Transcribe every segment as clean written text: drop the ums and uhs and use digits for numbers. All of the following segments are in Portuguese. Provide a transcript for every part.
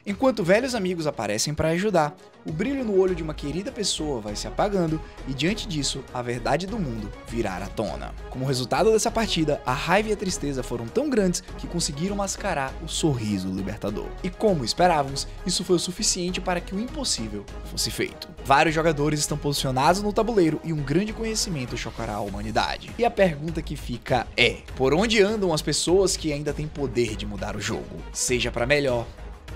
Enquanto velhos amigos aparecem para ajudar, o brilho no olho de uma querida pessoa vai se apagando e diante disso, a verdade do mundo virá à tona. Como resultado dessa partida, a raiva e a tristeza foram tão grandes que conseguiram mascarar o sorriso libertador. E como esperávamos, isso foi o suficiente para que o impossível fosse feito. Vários jogadores estão posicionados no tabuleiro e um grande conhecimento chocará a humanidade. E a pergunta que fica é: por onde andam as pessoas que ainda têm poder de mudar o jogo? Seja para melhor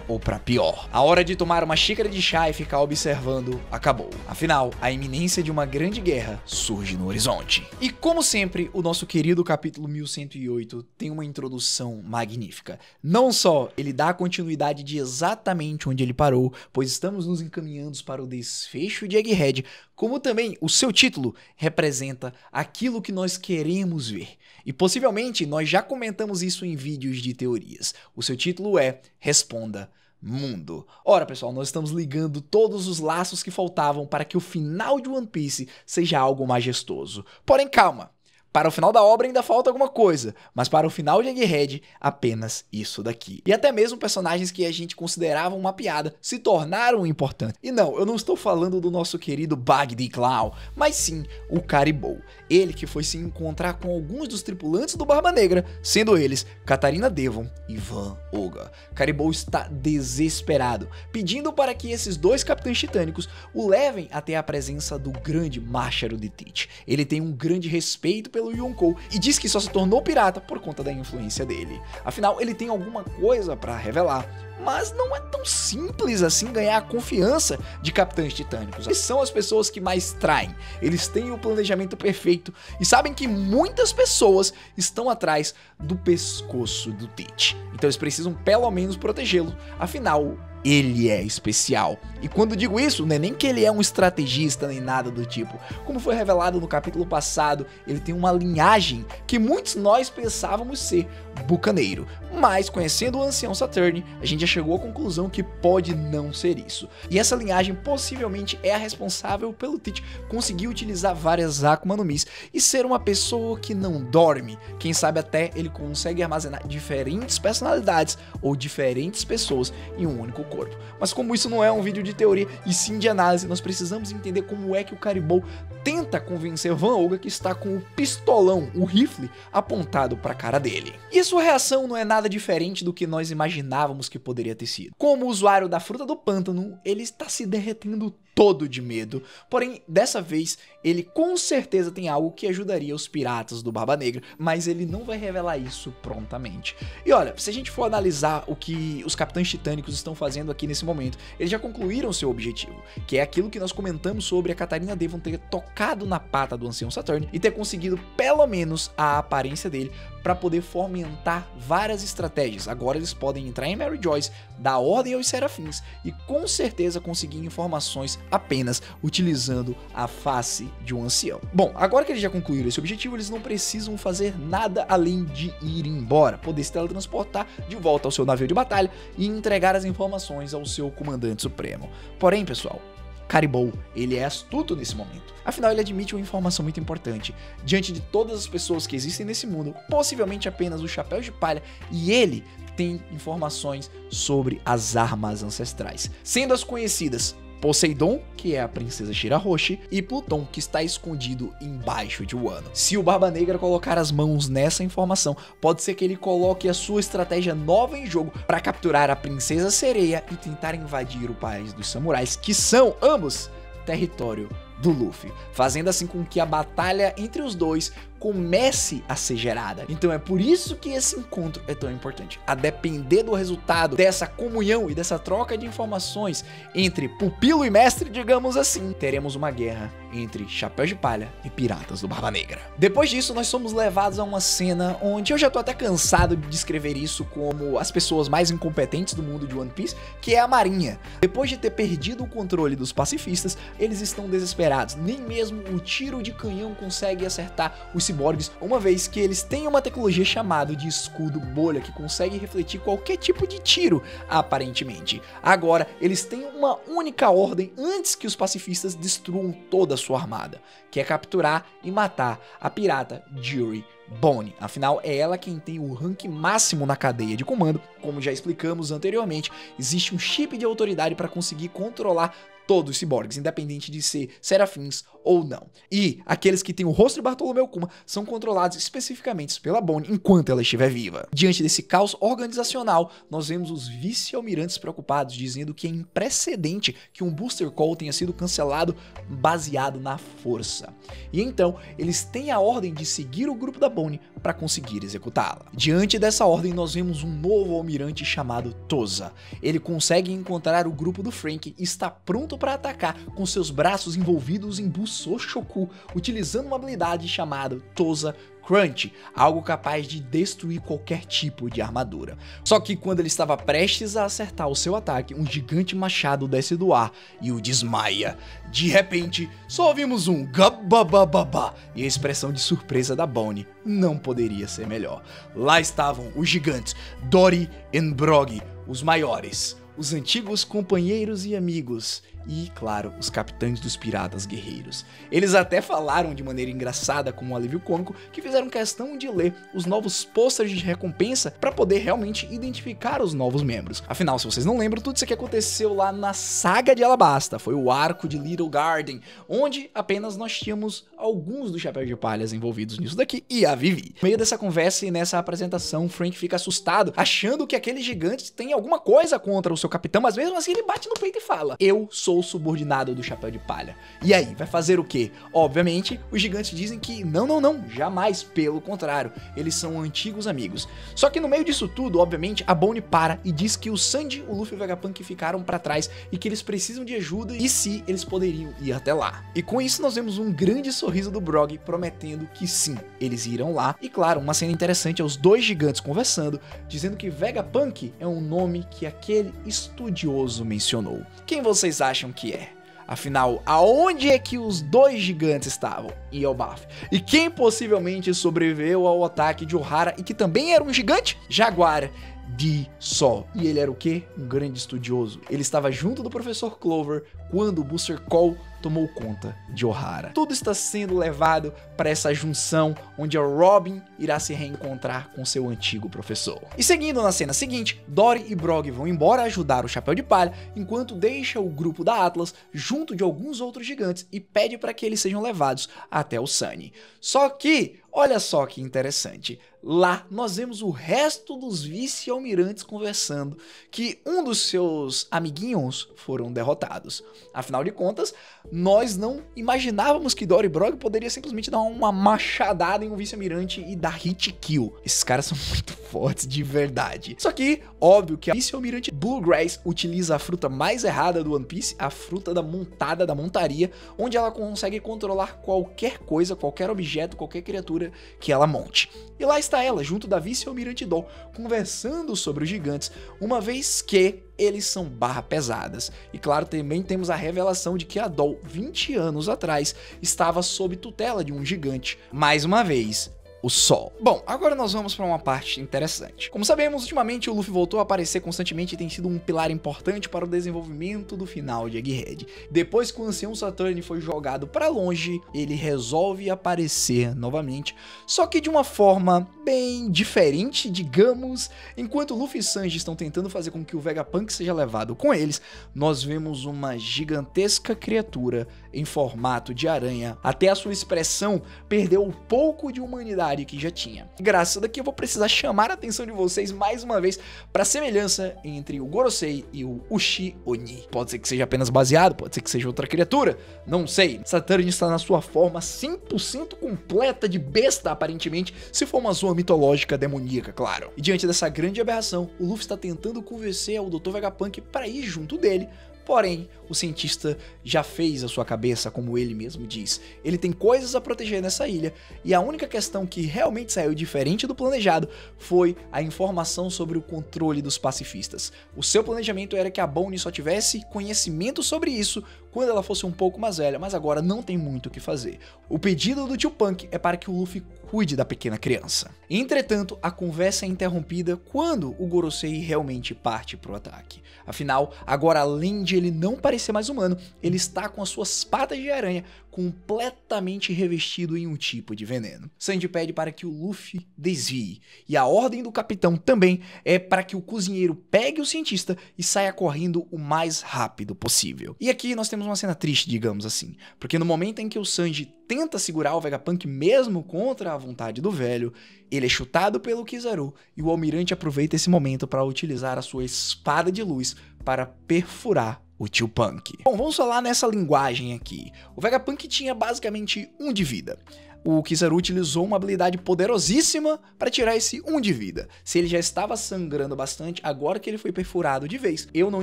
ou para pior. A hora de tomar uma xícara de chá e ficar observando acabou. Afinal, a iminência de uma grande guerra surge no horizonte. E como sempre, o nosso querido capítulo 1108 tem uma introdução magnífica. Não só ele dá a continuidade de exatamente onde ele parou, pois estamos nos encaminhando para o desfecho de Egghead, como também o seu título representa aquilo que nós queremos ver. E possivelmente nós já comentamos isso em vídeos de teorias. O seu título é Responda Mundo. Ora pessoal, nós estamos ligando todos os laços que faltavam para que o final de One Piece seja algo majestoso. Porém calma, para o final da obra ainda falta alguma coisa, mas para o final de Egghead, apenas isso daqui. E até mesmo personagens que a gente considerava uma piada se tornaram importantes. E não, eu não estou falando do nosso querido Baggy Clown, mas sim o Caribou. Ele que foi se encontrar com alguns dos tripulantes do Barba Negra, sendo eles Catarina Devon e Van Oga. Caribou está desesperado, pedindo para que esses dois capitães titânicos o levem até a presença do grande Masharo de Teach. Ele tem um grande respeito pelo Yonkou e diz que só se tornou pirata por conta da influência dele. Afinal, ele tem alguma coisa para revelar, mas não é tão simples assim ganhar a confiança de capitães titânicos. Eles são as pessoas que mais traem, eles têm o planejamento perfeito e sabem que muitas pessoas estão atrás do pescoço do Teach. Então eles precisam pelo menos protegê-lo, afinal ele é especial. E quando digo isso, não é nem que ele é um estrategista nem nada do tipo. Como foi revelado no capítulo passado, ele tem uma linhagem que muitos nós pensávamos ser bucaneiro. Mas conhecendo o ancião Saturn, a gente já chegou à conclusão que pode não ser isso. E essa linhagem possivelmente é a responsável pelo Teach conseguir utilizar várias Akuma no Mis e ser uma pessoa que não dorme. Quem sabe até ele consegue armazenar diferentes personalidades ou diferentes pessoas em um único corpo. Mas como isso não é um vídeo de teoria e sim de análise, nós precisamos entender como é que o Caribou tenta convencer Van Oga que está com o pistolão, o rifle, apontado para a cara dele. E a sua reação não é nada diferente do que nós imaginávamos que poderia ter sido. Como usuário da fruta do pântano, ele está se derretendo todo de medo, porém dessa vez ele com certeza tem algo que ajudaria os piratas do Barba Negra, mas ele não vai revelar isso prontamente. E olha, se a gente for analisar o que os capitães titânicos estão fazendo aqui nesse momento, eles já concluíram seu objetivo, que é aquilo que nós comentamos sobre a Catarina Devon ter tocado na pata do ancião Saturn e ter conseguido pelo menos a aparência dele para poder fomentar várias estratégias. Agora eles podem entrar em Mary Joyce, dar ordem aos serafins e com certeza conseguir informações apenas utilizando a face de um ancião. Bom, agora que eles já concluíram esse objetivo, eles não precisam fazer nada além de ir embora, poder se teletransportar de volta ao seu navio de batalha e entregar as informações ao seu comandante supremo. Porém, pessoal, Caribou, ele é astuto nesse momento. Afinal, ele admite uma informação muito importante. Diante de todas as pessoas que existem nesse mundo, possivelmente apenas o Chapéu de Palha e ele tem informações sobre as armas ancestrais, sendo as conhecidas Poseidon, que é a princesa Shirahoshi, e Pluton, que está escondido embaixo de Wano. Se o Barba Negra colocar as mãos nessa informação, pode ser que ele coloque a sua estratégia nova em jogo para capturar a Princesa Sereia e tentar invadir o país dos samurais, que são ambos território do Luffy, fazendo assim com que a batalha entre os dois comece a ser gerada. Então é por isso que esse encontro é tão importante. A depender do resultado dessa comunhão e dessa troca de informações entre pupilo e mestre, digamos assim, teremos uma guerra entre Chapéu de Palha e piratas do Barba Negra. Depois disso, nós somos levados a uma cena onde eu já tô até cansado de descrever isso como as pessoas mais incompetentes do mundo de One Piece, que é a Marinha. Depois de ter perdido o controle dos pacifistas, eles estão desesperados. Nem mesmo o tiro de canhão consegue acertar os ciborgues, uma vez que eles têm uma tecnologia chamada de escudo bolha, que consegue refletir qualquer tipo de tiro, aparentemente. Agora, eles têm uma única ordem antes que os pacifistas destruam toda a sua armada, que é capturar e matar a pirata Juri Bonnie. Afinal, é ela quem tem o rank máximo na cadeia de comando. Como já explicamos anteriormente, existe um chip de autoridade para conseguir controlar todos os ciborgues, independente de ser serafins ou não. E aqueles que têm o rosto de Bartolomeu Kuma são controlados especificamente pela Bonnie enquanto ela estiver viva. Diante desse caos organizacional, nós vemos os vice-almirantes preocupados, dizendo que é imprecedente que um Booster Call tenha sido cancelado baseado na força. E então, eles têm a ordem de seguir o grupo da Bonnie para conseguir executá-la. Diante dessa ordem, nós vemos um novo almirante chamado Toza. Ele consegue encontrar o grupo do Frank e está pronto para atacar com seus braços envolvidos em Busoshoku, utilizando uma habilidade chamada Toza Crunch, algo capaz de destruir qualquer tipo de armadura. Só que quando ele estava prestes a acertar o seu ataque, um gigante machado desce do ar e o desmaia. De repente, só ouvimos um gababababa e a expressão de surpresa da Bonnie não poderia ser melhor. Lá estavam os gigantes Dory e Brog, os maiores, os antigos companheiros e amigos e, claro, os capitães dos piratas guerreiros. Eles até falaram de maneira engraçada, como um alívio cômico, que fizeram questão de ler os novos posters de recompensa para poder realmente identificar os novos membros. Afinal, se vocês não lembram, tudo isso aqui aconteceu lá na saga de Alabasta, foi o arco de Little Garden, onde apenas nós tínhamos alguns dos Chapéus de Palhas envolvidos nisso daqui e a Vivi. No meio dessa conversa e nessa apresentação, Frank fica assustado, achando que aquele gigante tem alguma coisa contra o seu capitão, mas mesmo assim ele bate no peito e fala: eu sou subordinado do Chapéu de Palha. E aí, vai fazer o quê? Obviamente, os gigantes dizem que não, jamais, pelo contrário, eles são antigos amigos. Só que no meio disso tudo, obviamente, a Bonnie para e diz que o Sandy, o Luffy e o Vegapunk ficaram para trás e que eles precisam de ajuda e se eles poderiam ir até lá. E com isso nós vemos um grande sorriso do Brog prometendo que sim, eles irão lá. E claro, uma cena interessante é os dois gigantes conversando, dizendo que Vegapunk é um nome que aquele estudioso mencionou. Quem vocês acham que é? Afinal, aonde é que os dois gigantes estavam? Em Elbaf. E quem possivelmente sobreviveu ao ataque de Ohara e que também era um gigante? Jaguar de Sol. E ele era o quê? Um grande estudioso. Ele estava junto do Professor Clover quando o Booster Call tomou conta de Ohara. Tudo está sendo levado para essa junção onde a Robin irá se reencontrar com seu antigo professor. E seguindo na cena seguinte, Dory e Brog vão embora ajudar o Chapéu de Palha, enquanto deixa o grupo da Atlas junto de alguns outros gigantes e pede para que eles sejam levados até o Sunny. Só que, olha só que interessante, lá nós vemos o resto dos vice-almirantes conversando que um dos seus amiguinhos foram derrotados. Afinal de contas, nós não imaginávamos que Dory e Brog poderia simplesmente dar uma machadada em um vice-almirante e dar hit kill. Esses caras são muito fortes de verdade. Só que, óbvio que a vice-almirante Bluegrass utiliza a fruta mais errada do One Piece, a fruta da montada, da montaria, onde ela consegue controlar qualquer coisa, qualquer objeto, qualquer criatura que ela monte. E lá está ela, junto da vice-almirante Doll, conversando sobre os gigantes, uma vez que eles são barra pesadas. E claro, também temos a revelação de que a Doll, 20 anos atrás, estava sob tutela de um gigante. Mais uma vez, o Sol. Bom, agora nós vamos para uma parte interessante. Como sabemos, ultimamente o Luffy voltou a aparecer constantemente e tem sido um pilar importante para o desenvolvimento do final de Egghead. Depois que o Ancião Saturn foi jogado para longe, ele resolve aparecer novamente, só que de uma forma bem diferente, digamos. Enquanto Luffy e Sanji estão tentando fazer com que o Vegapunk seja levado com eles, nós vemos uma gigantesca criatura em formato de aranha, até a sua expressão perdeu um pouco de humanidade que já tinha. Graças a daqui eu vou precisar chamar a atenção de vocês mais uma vez para a semelhança entre o Gorosei e o Ushi Oni. Pode ser que seja apenas baseado, pode ser que seja outra criatura, não sei. Saturn está na sua forma 100% completa de besta, aparentemente, se for uma zoa mitológica demoníaca, claro. E diante dessa grande aberração, o Luffy está tentando convencer o Dr. Vegapunk para ir junto dele. Porém, o cientista já fez a sua cabeça, como ele mesmo diz. Ele tem coisas a proteger nessa ilha, e a única questão que realmente saiu diferente do planejado foi a informação sobre o controle dos pacifistas. O seu planejamento era que a Bonnie só tivesse conhecimento sobre isso quando ela fosse um pouco mais velha, mas agora não tem muito o que fazer. O pedido do tio Punk é para que o Luffy cuide da pequena criança. Entretanto, a conversa é interrompida quando o Gorosei realmente parte pro ataque. Afinal, agora além de ele não parecer mais humano, ele está com as suas patas de aranha completamente revestido em um tipo de veneno. Sandy pede para que o Luffy desvie, e a ordem do capitão também é para que o cozinheiro pegue o cientista e saia correndo o mais rápido possível. E aqui nós temos uma cena triste, digamos assim, porque no momento em que o Sanji tenta segurar o Vegapunk mesmo contra a vontade do velho, ele é chutado pelo Kizaru e o almirante aproveita esse momento para utilizar a sua espada de luz para perfurar o tio Punk. Bom, vamos falar nessa linguagem aqui. O Vegapunk tinha basicamente 1 de vida. O Kizaru utilizou uma habilidade poderosíssima para tirar esse 1 de vida. Se ele já estava sangrando bastante, agora que ele foi perfurado de vez, eu não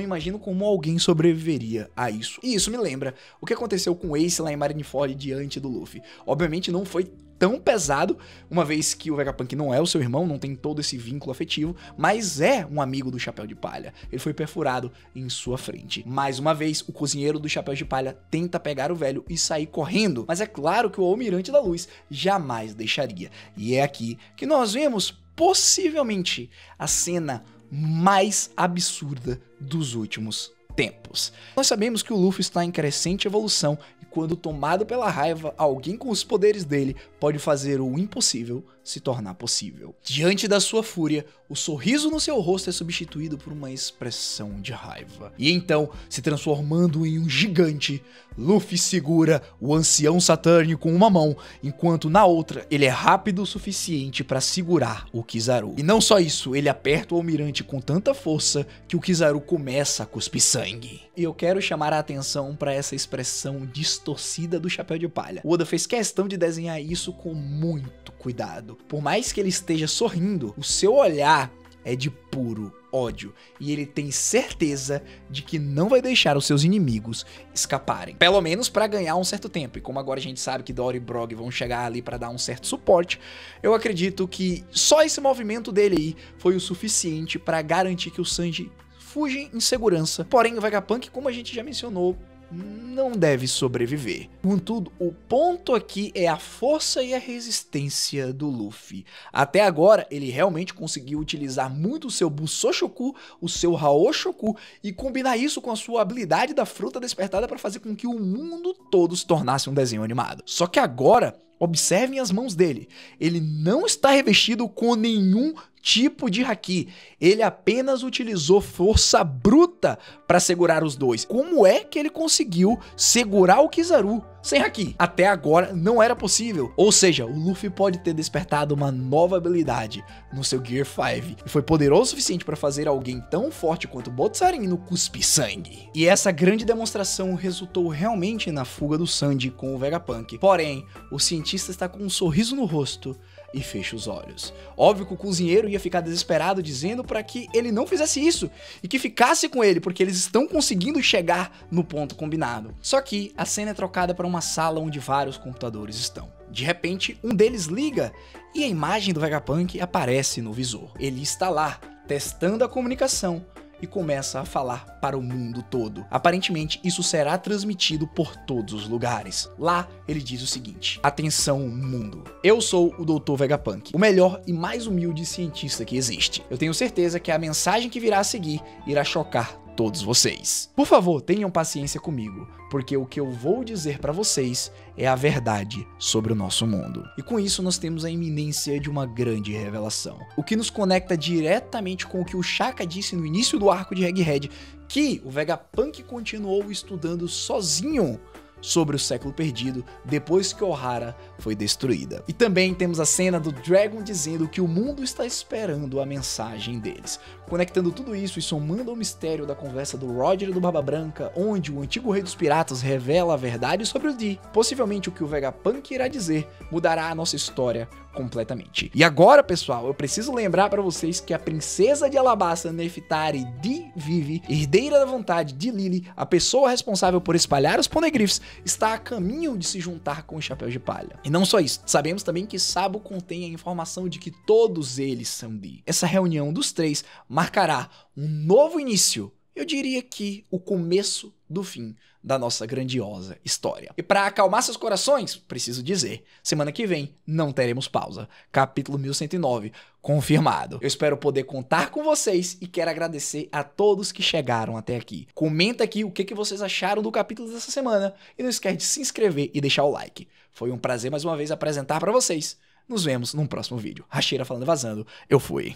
imagino como alguém sobreviveria a isso. E isso me lembra o que aconteceu com o Ace lá em Marineford diante do Luffy. Obviamente não foi tão pesado, uma vez que o Vegapunk não é o seu irmão, não tem todo esse vínculo afetivo, mas é um amigo do Chapéu de Palha. Ele foi perfurado em sua frente. Mais uma vez, o cozinheiro do Chapéu de Palha tenta pegar o velho e sair correndo, mas é claro que o Almirante da Luz jamais deixaria. E é aqui que nós vemos, possivelmente, a cena mais absurda dos últimos tempos. Nós sabemos que o Luffy está em crescente evolução e quando tomado pela raiva, alguém com os poderes dele pode fazer o impossível se tornar possível. Diante da sua fúria, o sorriso no seu rosto é substituído por uma expressão de raiva. E então, se transformando em um gigante, Luffy segura o ancião Saturn com uma mão, enquanto na outra ele é rápido o suficiente para segurar o Kizaru. E não só isso, ele aperta o almirante com tanta força que o Kizaru começa a cuspir sangue. E eu quero chamar a atenção para essa expressão distorcida do Chapéu de Palha. O Oda fez questão de desenhar isso com muito cuidado. Por mais que ele esteja sorrindo, o seu olhar é de puro ódio, e ele tem certeza de que não vai deixar os seus inimigos escaparem. Pelo menos para ganhar um certo tempo, e como agora a gente sabe que Dory e Brog vão chegar ali para dar um certo suporte, eu acredito que só esse movimento dele aí foi o suficiente para garantir que o Sanji fuja em segurança. Porém, o Vegapunk, como a gente já mencionou, não deve sobreviver. Contudo, o ponto aqui é a força e a resistência do Luffy. Até agora, ele realmente conseguiu utilizar muito o seu Busoshoku, o seu Haoshoku, e combinar isso com a sua habilidade da fruta despertada para fazer com que o mundo todo se tornasse um desenho animado. Só que agora, observem as mãos dele. Ele não está revestido com nenhum tipo de haki. Ele apenas utilizou força bruta para segurar os dois. Como é que ele conseguiu segurar o Kizaru sem haki? Até agora não era possível. Ou seja, o Luffy pode ter despertado uma nova habilidade no seu Gear 5 e foi poderoso o suficiente para fazer alguém tão forte quanto Botsarin cuspir sangue. E essa grande demonstração resultou realmente na fuga do Sanji com o Vegapunk. Porém, o cientista está com um sorriso no rosto e fecha os olhos. Óbvio que o cozinheiro ia ficar desesperado dizendo para que ele não fizesse isso e que ficasse com ele, porque eles estão conseguindo chegar no ponto combinado. Só que a cena é trocada para uma sala onde vários computadores estão. De repente, um deles liga e a imagem do Vegapunk aparece no visor. Ele está lá, testando a comunicação, e começa a falar para o mundo todo. Aparentemente, isso será transmitido por todos os lugares. Lá, ele diz o seguinte: atenção, mundo. Eu sou o Dr. Vegapunk, o melhor e mais humilde cientista que existe. Eu tenho certeza que a mensagem que virá a seguir irá chocar todos vocês. Por favor, tenham paciência comigo, porque o que eu vou dizer para vocês é a verdade sobre o nosso mundo. E com isso nós temos a iminência de uma grande revelação, o que nos conecta diretamente com o que o Shaka disse no início do arco de Egghead, que o Vegapunk continuou estudando sozinho sobre o século perdido depois que Ohara foi destruída. E também temos a cena do Dragon dizendo que o mundo está esperando a mensagem deles. Conectando tudo isso e somando ao mistério da conversa do Roger e do Barba Branca, onde o antigo rei dos piratas revela a verdade sobre o Dee, possivelmente o que o Vegapunk irá dizer mudará a nossa história completamente. E agora, pessoal, eu preciso lembrar para vocês que a princesa de Alabasta, Nefertari Dee Vive, herdeira da vontade de Lily, a pessoa responsável por espalhar os poneglyphs, está a caminho de se juntar com o Chapéu de Palha. E não só isso, sabemos também que Sabo contém a informação de que todos eles são Dee. Essa reunião dos três marcará um novo início eu diria que o começo do fim da nossa grandiosa história. E para acalmar seus corações, preciso dizer, semana que vem não teremos pausa. Capítulo 1109, confirmado. Eu espero poder contar com vocês e quero agradecer a todos que chegaram até aqui. Comenta aqui o que vocês acharam do capítulo dessa semana e não esquece de se inscrever e deixar o like. Foi um prazer mais uma vez apresentar para vocês. Nos vemos num próximo vídeo. Racheira falando e vazando. Eu fui.